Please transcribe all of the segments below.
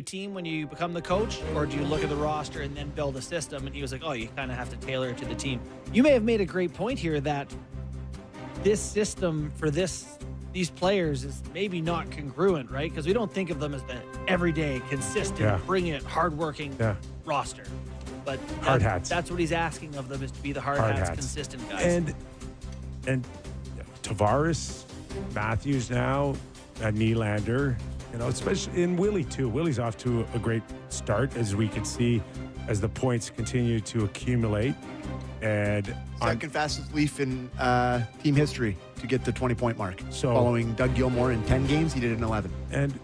team when you become the coach, or do you look at the roster and then build a system? And he was like, oh, you kind of have to tailor it to the team. You may have made a great point here that this system for these players is maybe not congruent, right? Because we don't think of them as the everyday, consistent, bring it, hardworking roster. But hard hats. That's what he's asking of them, is to be the hard hats, consistent guys. And Tavares, Matthews now, Nylander, especially in Willie too. Willie's off to a great start, as we can see, as the points continue to accumulate. And second fastest Leaf in team history to get the 20-point mark. So, following Doug Gilmour in 10 games, he did it in 11. And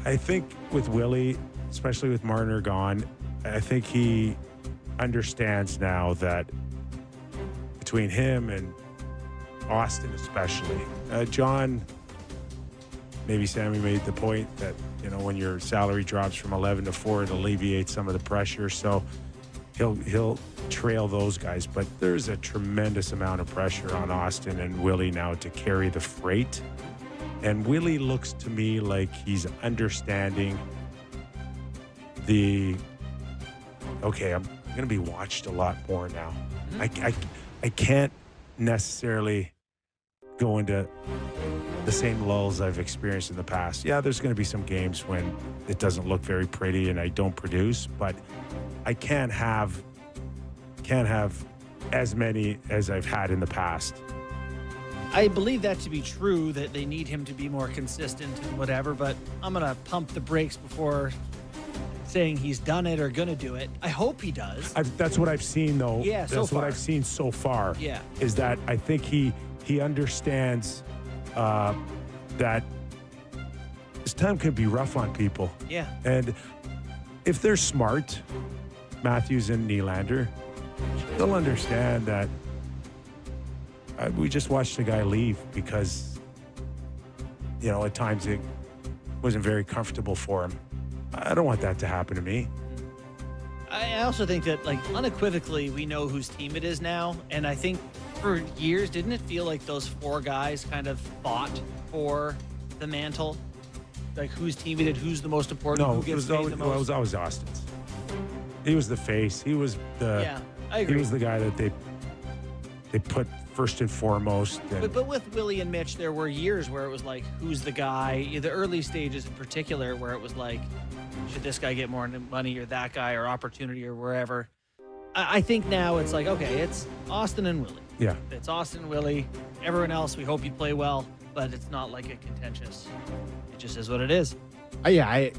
I think with Willie, especially with Marner gone, I think he understands now that between him and Austin especially, John, maybe Sammy made the point that, when your salary drops from 11 to 4, it alleviates some of the pressure. So he'll trail those guys. But there's a tremendous amount of pressure on Austin and Willie now to carry the freight. And Willie looks to me like he's understanding I'm going to be watched a lot more now. I can't necessarily go into the same lulls I've experienced in the past. Yeah, there's going to be some games when it doesn't look very pretty and I don't produce, but I can't have as many as I've had in the past. I believe that to be true, that they need him to be more consistent and whatever, but I'm going to pump the brakes before saying he's done it or going to do it. I hope he does. That's what I've seen, though. Yeah, That's what I've seen so far. Yeah. Is that I think he understands that this time could be rough on people. Yeah. And if they're smart, Matthews and Nylander, they'll understand that we just watched a guy leave because, at times it wasn't very comfortable for him. I don't want that to happen to me. I also think that, unequivocally, we know whose team it is now. And I think for years, didn't it feel like those four guys kind of fought for the mantle? Like, whose team it is, who's the most important, who gets paid the most? It was always Austin's. He was the face. He was I agree. He was the guy that they put first and foremost. But with Willie and Mitch, there were years where it was like, who's the guy? The early stages in particular, where it was like, should this guy get more money, or that guy, or opportunity, or wherever. I think now it's like, okay, it's Austin and Willie. Yeah. It's Austin and Willie. Everyone else, we hope you play well, but it's not like a contentious. It just is what it is. I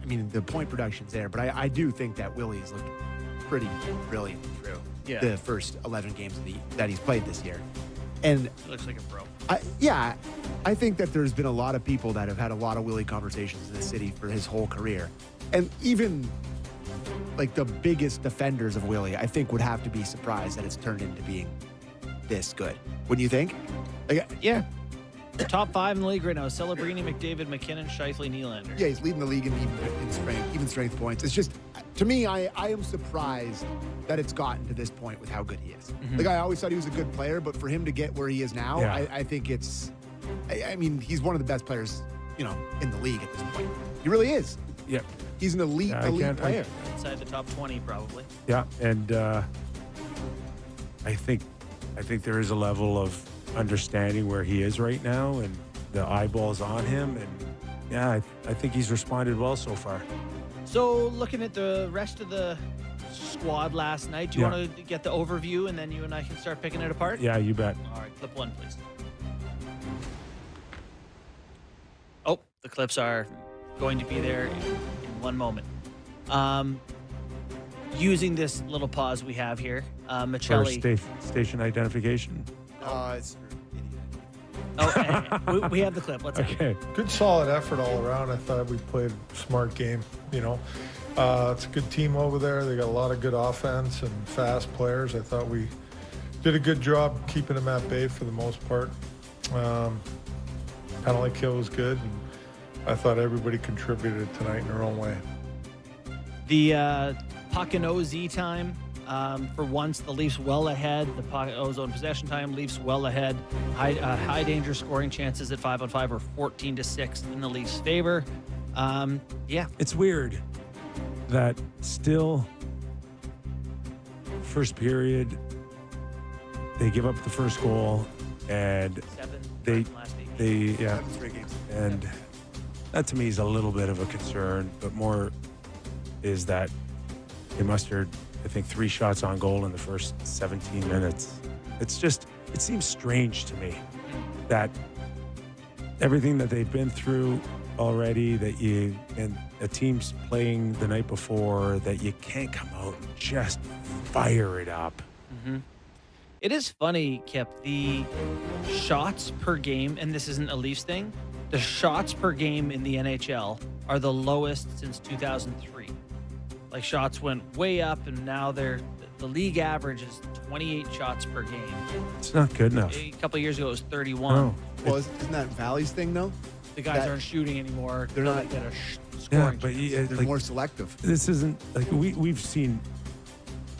mean, the point production's there, but I do think that Willie's looked pretty brilliant through the first 11 games that he's played this year. And it looks like a pro. I think that there's been a lot of people that have had a lot of Willie conversations in the city for his whole career. And even the biggest defenders of Willie, I think, would have to be surprised that it's turned into being this good. Wouldn't you think? Yeah. Top 5 in the league right now: Celebrini, McDavid, McKinnon, Scheifele, Nylander. Yeah, he's leading the league in even strength points. It's just, to me, I am surprised that it's gotten to this point with how good he is. Mm-hmm. I always thought he was a good player, but for him to get where he is now, I think it's, I mean, he's one of the best players, in the league at this point. He really is. Yeah. He's an elite player. Inside the top 20, probably. Yeah, and I think there is a level of understanding where he is right now, and the eyeballs on him, and I think he's responded well so far. So, looking at the rest of the squad last night, do you want to get the overview, and then you and I can start picking it apart? Yeah, you bet. All right, clip 1, please. Oh, the clips are going to be there in one moment. Using this little pause we have here, Michelli. For station identification. It's we have the clip. Let's okay. Good solid effort all around. I thought we played a smart game. It's a good team over there. They got a lot of good offense and fast players. I thought we did a good job keeping them at bay for the most part. Penalty kill was good, and I thought everybody contributed tonight in their own way. The puck and OZ time. For once, the Leafs well ahead. The puck ozone possession time, Leafs well ahead. High danger scoring chances at 5-on-5 are 14-6 in the Leafs' favor. Yeah. It's weird that still first period they give up the first goal and 7 they from last 8 games. they yeah, 7 straight games. and that to me is a little bit of a concern, but more is that they mustered, I think, 3 shots on goal in the first 17 minutes. It's just, it seems strange to me that everything that they've been through already, that you, and a team's playing the night before, that you can't come out and just fire it up. It is funny, Kip, the shots per game, and this isn't a Leafs thing, the shots per game in the NHL are the lowest since 2003. Like, shots went way up, and now the league average is 28 shots per game. It's not good enough. A couple of years ago, it was 31. No. Well, isn't that Valley's thing, though? The guys That- aren't shooting anymore. They're not- Get a Yeah, scoring but chance. They're like, more selective. this isn't like we've seen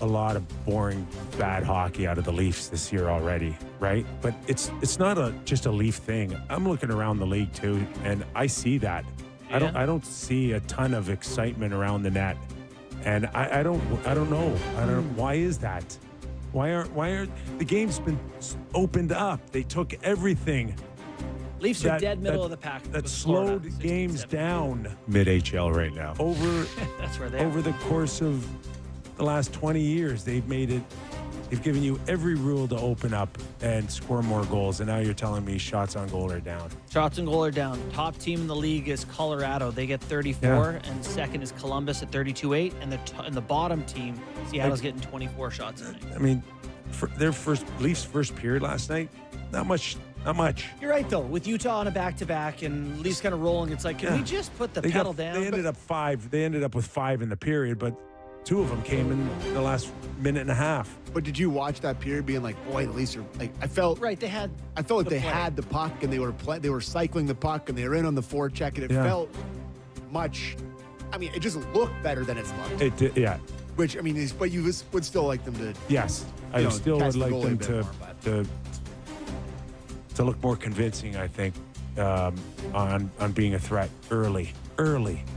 a lot of boring, bad hockey out of the Leafs this year already, right? But it's not just a Leaf thing. I'm looking around the league too, and I see that. I don't see a ton of excitement around the net, and I don't know. Why is that? Why aren't the game's been opened up? They took everything. Leafs are dead middle of the pack. That with Florida, slowed 16, games 17. down Mid-HL right now. over That's where they are. over the course of the last 20 years. They've given you every rule to open up and score more goals, and now you're telling me shots on goal are down. Shots and goal are down. Top team in the league is Colorado. They get 34, and second is Columbus at 32.8, and the bottom team, Seattle's getting 24 shots a night. I mean, for their Leafs first period last night, not much. You're right, though. With Utah on a back-to-back and Leafs kind of rolling, it's like, can we just put the pedal down? They ended up 5. They ended up with 5 in the period, but 2 of them came in the last minute and a half. But did you watch that period being like, boy, the Leafs are like, I felt Right, like the they play. had the puck and they were cycling the puck and they were in on the forecheck and it Yeah. felt much. I mean, it just looked better than it's looked. It did, yeah. Which I mean, but you would still like them to. Yes, You I know, still test would the like goalie a them bit to more, but- to look more convincing. I think on being a threat early,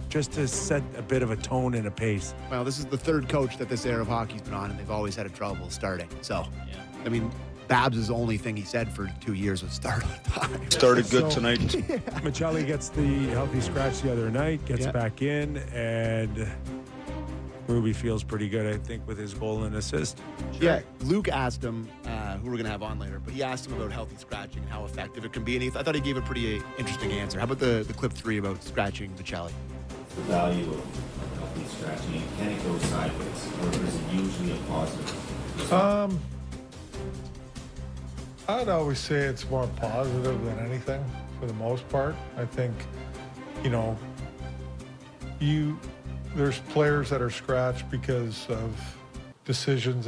just to set a bit of a tone and a pace. Well, this is the 3rd coach that this era of hockey's been on, and they've always had a trouble starting. So, Yeah. I mean, Babs' only thing he said for 2 years was start on time. Started good So- tonight. Michelli gets the healthy scratch the other night, gets Yeah. back in, and Ruby feels pretty good, I think, with his goal and assist. Yeah, Luke asked him, who we're going to have on later, but he asked him about healthy scratching and how effective it can be, and I thought he gave a pretty interesting answer. How about the clip 3 about scratching Michelli? The value of healthy scratching? Can it go sideways, or is it usually a positive? I'd always say it's more positive than anything for the most part. I think, there's players that are scratched because of decisions